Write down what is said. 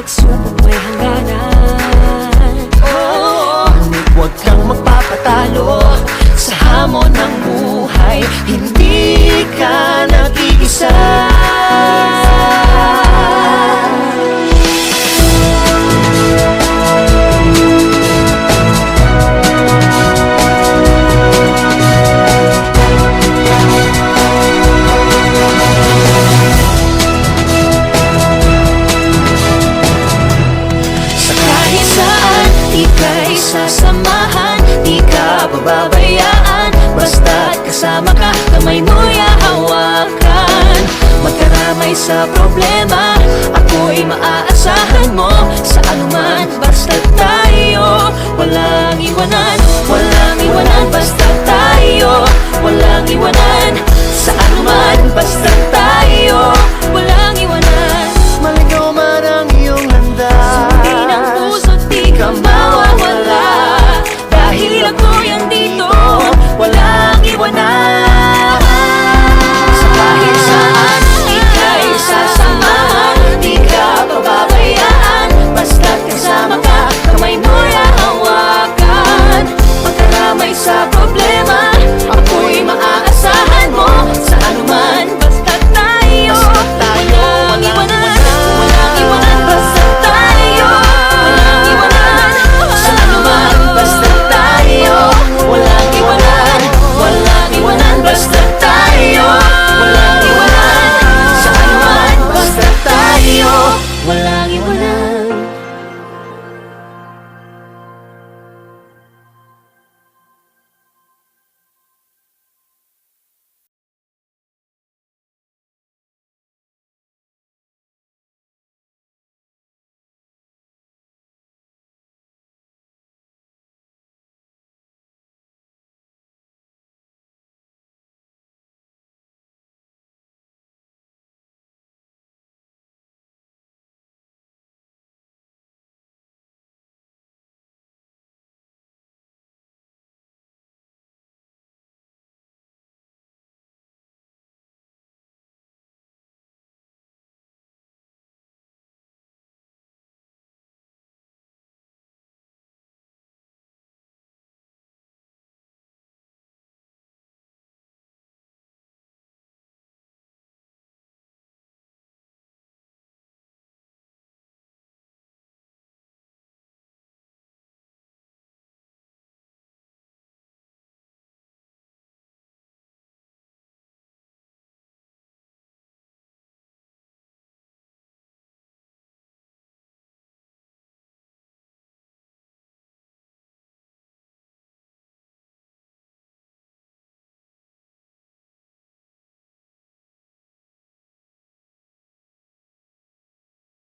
pagsubok may hangganan. Ngunit huwag kang magpapatalo sa hamon ng buhay. Hindi ka nag-iisa. Sasamahan, di ka pababayaan. Basta't kasama ka, kamay mo'y hahawakan. Magkaramay sa problema, ako'y maaasahan mo. Sa anuman, basta't tayo walang iwanan. Walang iwanan, basta't tayo walang iwanan. Sa anuman, basta't tayo walang